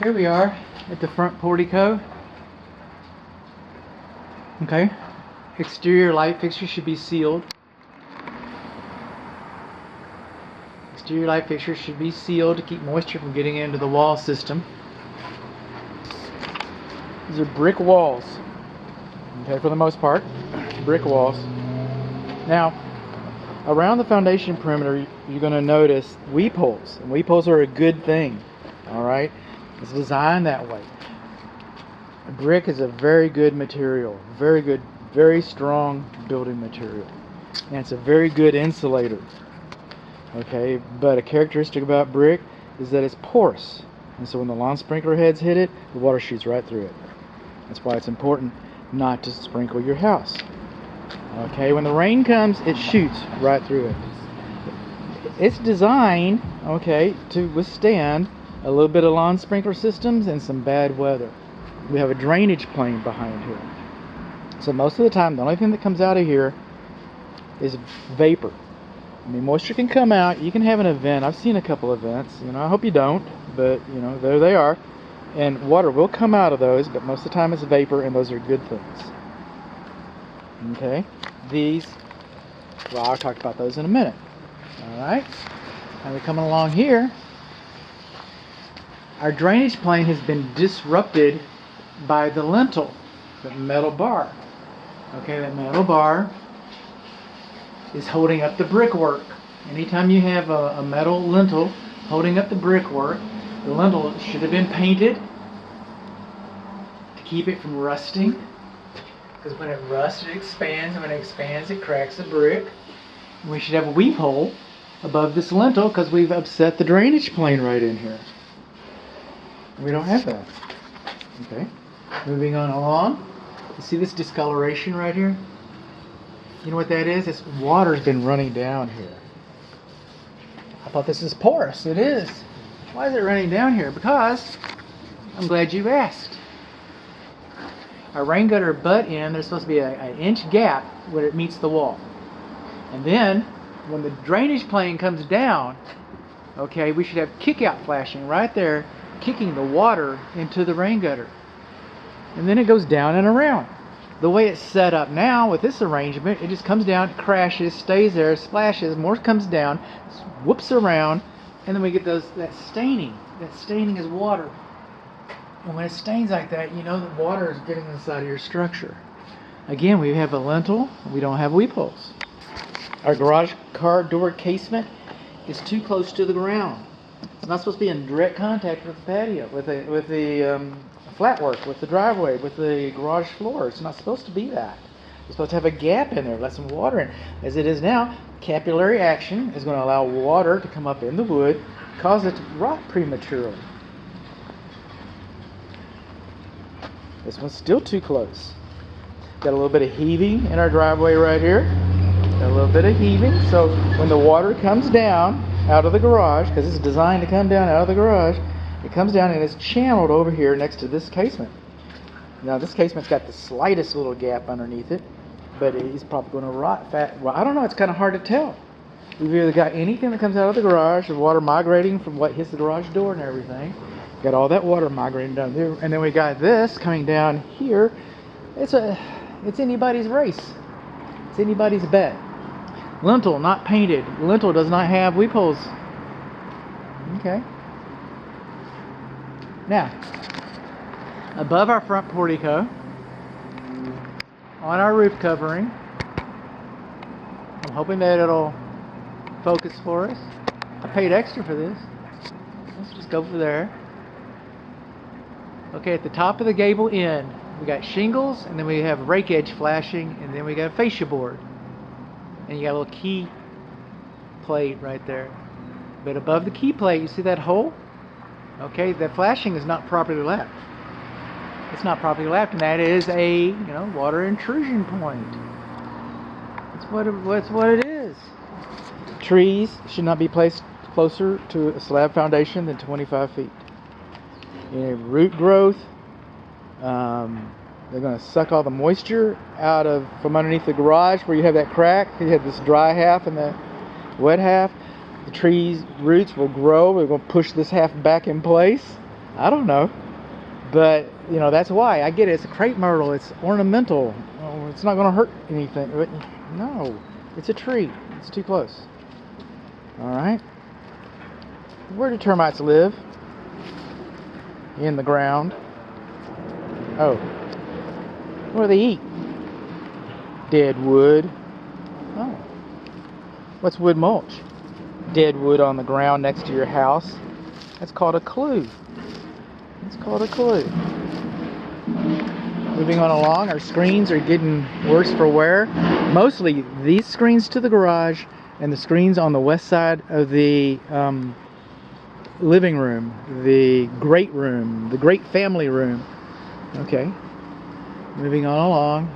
Here we are at the front portico. Okay. Exterior light fixture should be sealed. Exterior light fixture should be sealed to keep moisture from getting into the wall system. These are brick walls. Okay, for the most part, brick walls. Now, around the foundation perimeter, you're going to notice weep holes. And weep holes are a good thing. Alright? It's designed that way. Brick is a very good material. Very good, very strong building material. And it's a very good insulator. Okay, but a characteristic about brick is that it's porous. And so when the lawn sprinkler heads hit it, the water shoots right through it. That's why it's important not to sprinkle your house. Okay, when the rain comes, it shoots right through it. It's designed, okay, to withstand a little bit of lawn sprinkler systems and some bad weather. We have a drainage plane behind here. So most of the time, the only thing that comes out of here is vapor. I mean, moisture can come out. You can have an event. I've seen a couple events. You know, I hope you don't, but you know, there they are. And water will come out of those, but most of the time it's vapor, and those are good things. Okay, these, well, I'll talk about those in a minute. All right, now we're coming along here. Our drainage plane has been disrupted by the lintel, the metal bar. Okay, that metal bar is holding up the brickwork. Anytime you have a metal lintel holding up the brickwork, the lintel should have been painted to keep it from rusting. Because when it rusts, it expands, and when it expands, it cracks the brick. And we should have a weep hole above this lintel because we've upset the drainage plane right in here. We don't have that. Okay, moving on along. You see this discoloration right here? You know what that is? It's water's been running down here. I thought this is porous. It is. Why is it running down here? Because, I'm glad you asked. Our rain gutter butt end, there's supposed to be an inch gap where it meets the wall. And then, when the drainage plane comes down, okay, we should have kick-out flashing right there, kicking the water into the rain gutter. And then it goes down and around. The way it's set up now with this arrangement, it just comes down, crashes, stays there, splashes, more comes down, whoops around, and then we get that staining. That staining is water. And when it stains like that, you know that water is getting inside of your structure. Again, we have a lintel, we don't have weep holes. Our garage car door casement is too close to the ground. It's not supposed to be in direct contact with the patio, with the flat work, with the driveway, with the garage floor. It's not supposed to be that. It's supposed to have a gap in there, let some water in. As it is now, capillary action is going to allow water to come up in the wood, cause it to rot prematurely. This one's still too close. Got a little bit of heaving in our driveway right here. Got a little bit of heaving, so when the water comes down out of the garage, because it's designed to come down out of the garage, it comes down and it's channeled over here next to this casement. Now this casement's got the slightest little gap underneath it, but it's probably going to rot fat. Well, I don't know, it's kind of hard to tell. We've either got anything that comes out of the garage, the water migrating from what hits the garage door and everything. Got all that water migrating down there, and then we got this coming down here. It's anybody's race. It's anybody's bet. Lintel not painted. Lintel does not have weep holes. Okay. Now, above our front portico, on our roof covering, I'm hoping that it'll focus for us. I paid extra for this. Let's just go for there. Okay, at the top of the gable end, we got shingles, and then we have rake edge flashing, and then we got a fascia board. And you got a little key plate right there. But above the key plate, you see that hole? Okay, the flashing is not properly lapped. It's not properly lapped, and that is a water intrusion point. That's what it is. Trees should not be placed closer to a slab foundation than 25 feet. Root growth, they're going to suck all the moisture out from underneath the garage where you have that crack. You have this dry half and the wet half. The tree's roots will grow. We're going to push this half back in place. I don't know. But, you know, that's why. I get it. It's a crepe myrtle. It's ornamental. Oh, it's not going to hurt anything. But no, it's a tree. It's too close. All right. Where do termites live? In the ground. Oh. What do they eat? Dead wood. Oh. What's wood mulch? Dead wood on the ground next to your house. That's called a clue. It's called a clue. Moving on along, our screens are getting worse for wear. Mostly these screens to the garage and the screens on the west side of the living room, the great room, the great family room. Okay. Moving on along.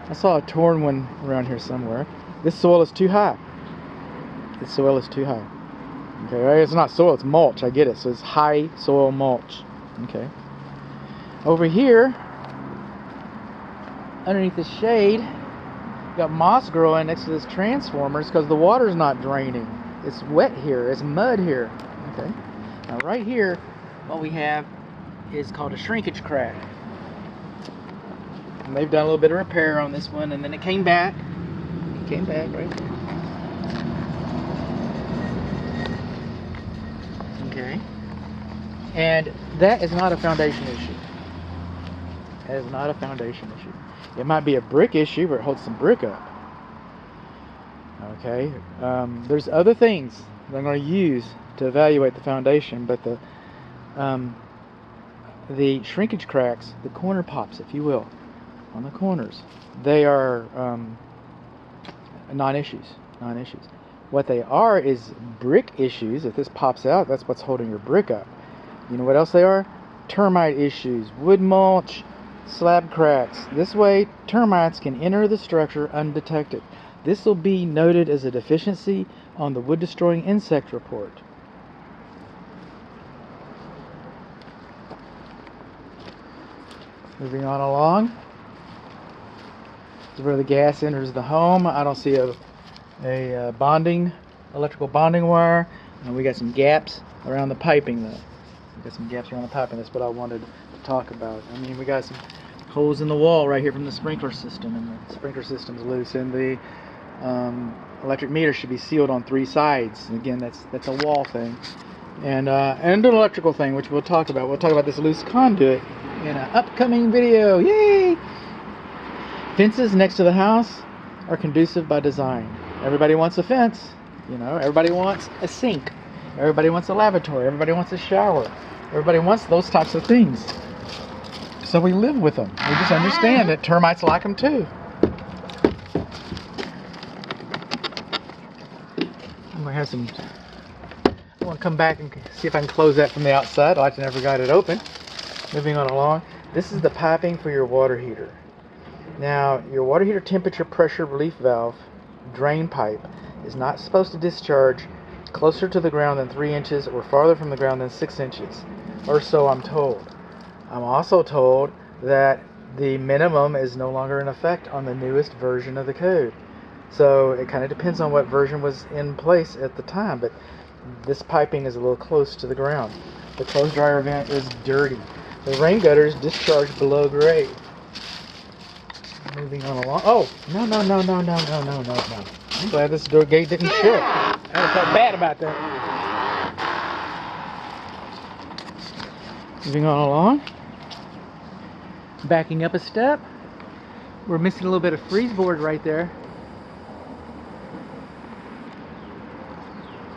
I saw a torn one around here somewhere. This soil is too high. This soil is too high. Okay, right? It's not soil, it's mulch. I get it. So it's high soil mulch. Okay. Over here, underneath the shade, you got moss growing next to this transformers because the water's not draining. It's wet here. It's mud here. Okay. Now right here, what we have is called a shrinkage crack. And they've done a little bit of repair on this one, and then it came back. It came back right there. Okay. And that is not a foundation issue. That is not a foundation issue. It might be a brick issue where it holds some brick up. Okay. There's other things that I'm going to use to evaluate the foundation, but the shrinkage cracks, the corner pops, if you will, on the corners, they are non-issues. Non-issues. What they are is brick issues. If this pops out, that's what's holding your brick up. You know what else they are? Termite issues, wood mulch, slab cracks. This way, termites can enter the structure undetected. This will be noted as a deficiency on the wood destroying insect report. Moving on along. This is where the gas enters the home. I don't see a electrical bonding wire. And we got some gaps around the piping though. We got some gaps around the piping. That's what I wanted to talk about. I mean, we got some holes in the wall right here from the sprinkler system, and the sprinkler system's loose, and the electric meter should be sealed on 3 sides. And again, that's a wall thing, and an electrical thing, which we'll talk about. We'll talk about this loose conduit in an upcoming video. Yay! Fences next to the house are conducive by design. Everybody wants a fence, you know. Everybody wants a sink. Everybody wants a lavatory. Everybody wants a shower. Everybody wants those types of things. So we live with them. We just understand that termites like them too. I'm gonna have some. I want to come back and see if I can close that from the outside. I never got it open. Moving on along. This is the piping for your water heater. Now, your water heater temperature pressure relief valve drain pipe is not supposed to discharge closer to the ground than 3 inches or farther from the ground than 6 inches, or so I'm told. I'm also told that the minimum is no longer in effect on the newest version of the code. So it kind of depends on what version was in place at the time, but this piping is a little close to the ground. The closed dryer vent is dirty. The rain gutters discharge below grade. Moving on along. Oh, no. I'm glad this door gate didn't shut. I felt bad about that. Moving on along. Backing up a step. We're missing a little bit of freeze board right there.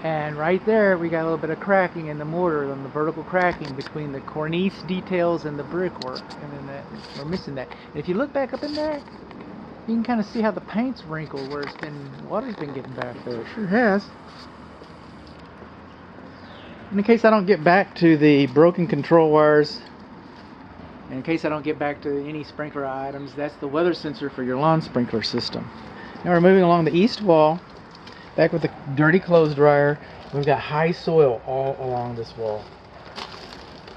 And right there we got a little bit of cracking in the mortar, on the vertical cracking between the cornice details and the brickwork. And then we're missing that. And if you look back up in there, you can kind of see how the paint's wrinkled where water's been getting back there. It sure has. In case I don't get back to the broken control wires, and in case I don't get back to any sprinkler items, that's the weather sensor for your lawn sprinkler system. Now we're moving along the east wall. Back with the dirty clothes dryer, we've got high soil all along this wall.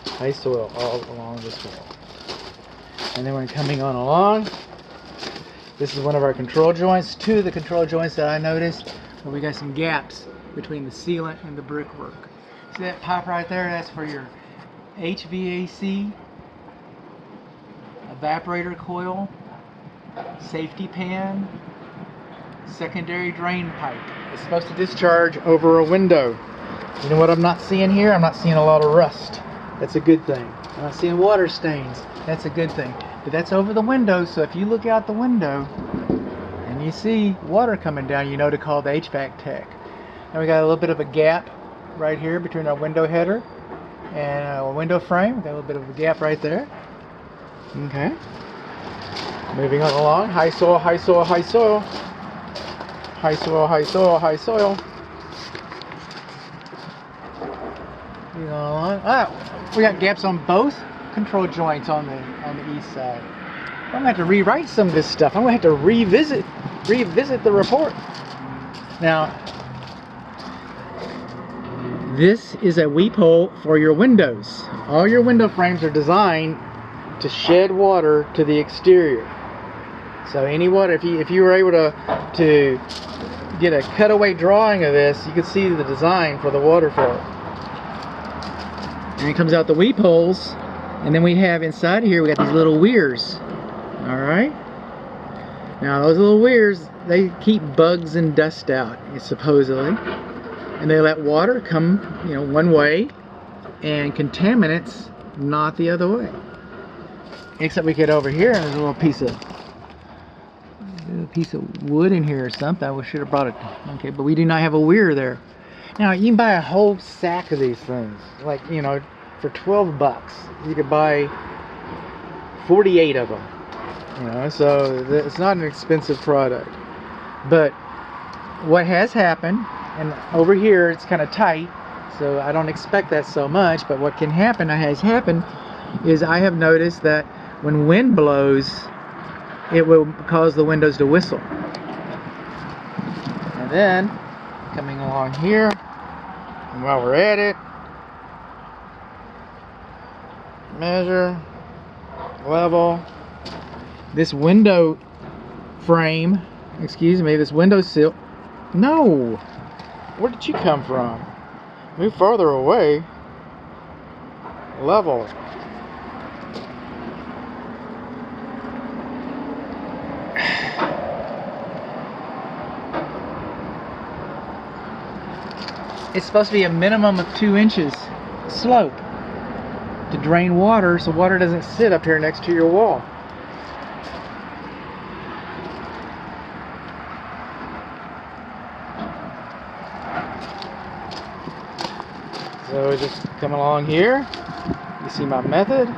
High soil all along this wall. And then we're coming on along. This is one of our control joints. 2 of the control joints that I noticed, where we got some gaps between the sealant and the brickwork. See that pipe right there? That's for your HVAC, evaporator coil, safety pan, secondary drain pipe. It's supposed to discharge over a window. You know what I'm not seeing here? I'm not seeing a lot of rust. That's a good thing. I'm not seeing water stains. That's a good thing. But that's over the window, so if you look out the window and you see water coming down, you know to call the HVAC tech. Now we got a little bit of a gap right here between our window header and our window frame. We got a little bit of a gap right there. Okay. Moving on along. High soil, high soil, high soil. High soil, high soil, high soil. Moving on along. Ah, we got gaps on both control joints on the east side. I'm gonna have to rewrite some of this stuff. I'm gonna have to revisit the report. Now, this is a weep hole for your windows. All your window frames are designed to shed water to the exterior. So any water, if you were able to get a cutaway drawing of this, you can see the design for the waterfall. And it comes out the weep holes, and then we have inside here, we got these little weirs. Alright? Now those little weirs, they keep bugs and dust out, supposedly. And they let water come, one way, and contaminants not the other way. Except we get over here, and there's a little piece of wood in here or something. We should have brought it. Okay, but we do not have a weir there. Now you can buy a whole sack of these things, like for 12 bucks. You could buy 48 of them. So it's not an expensive product. But what has happened, and over here it's kind of tight, so I don't expect that so much. But what has happened, is I have noticed that when wind blows, it will cause the windows to whistle. And then, coming along here, and while we're at it, measure, level, this window frame, this window sill, no! Where did you come from? Move farther away. Level. It's supposed to be a minimum of 2 inches slope to drain water, so water doesn't sit up here next to your wall. So just come along here. You see my method.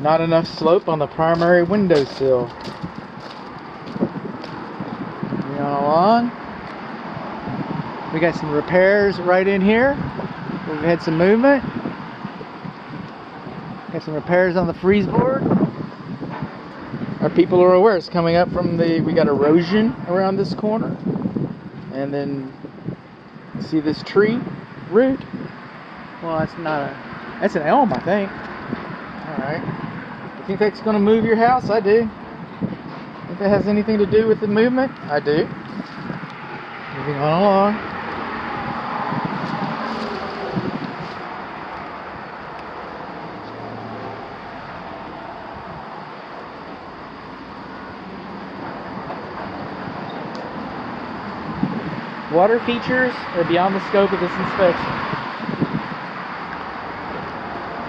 Not enough slope on the primary windowsill. Moving on along. We got some repairs right in here. We've had some movement. Got some repairs on the freeze board. Our people are aware it's coming up from we got erosion around this corner. And then see this tree root? Well, that's an elm, I think. Alright. You think that's going to move your house? I do. Think that has anything to do with the movement? I do. Moving on along. Water features are beyond the scope of this inspection.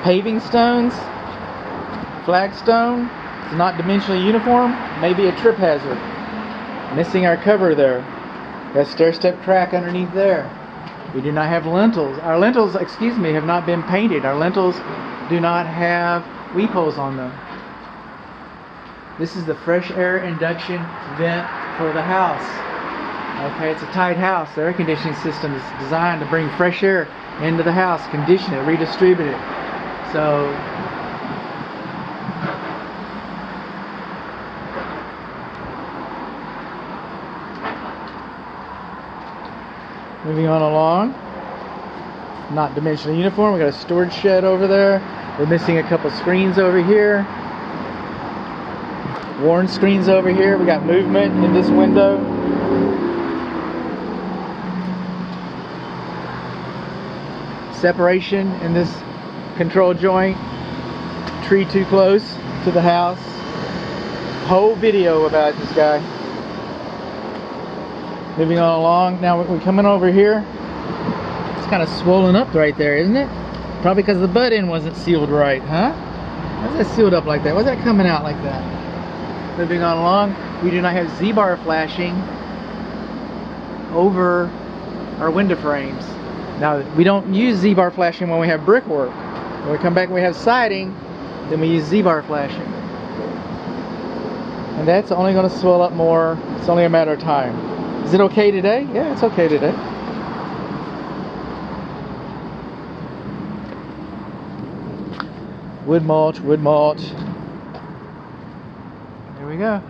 Paving stones, flagstone, is not dimensionally uniform, may be a trip hazard. Missing our cover there. That stair-step crack underneath there. We do not have lintels. Our lintels, have not been painted. Our lintels do not have weep holes on them. This is the fresh air induction vent for the house. Okay, it's a tight house. The air conditioning system is designed to bring fresh air into the house, condition it, redistribute it. So, moving on along. Not dimensionally uniform. We got a storage shed over there. We're missing a couple screens over here. Worn screens over here. We got movement in this window. separation in this control joint, tree too close to the house. Whole video about this guy. Moving on along. Now we're coming over here. It's kind of swollen up right there, isn't it? Probably because the butt end wasn't sealed right, huh? Why's that sealed up like that? Why's that coming out like that? Moving on along. We do not have Z-bar flashing over our window frames. Now, we don't use Z-bar flashing when we have brickwork. When we come back and we have siding, then we use Z-bar flashing. And that's only going to swell up more. It's only a matter of time. Is it okay today? Yeah, it's okay today. Wood mulch, wood mulch. There we go.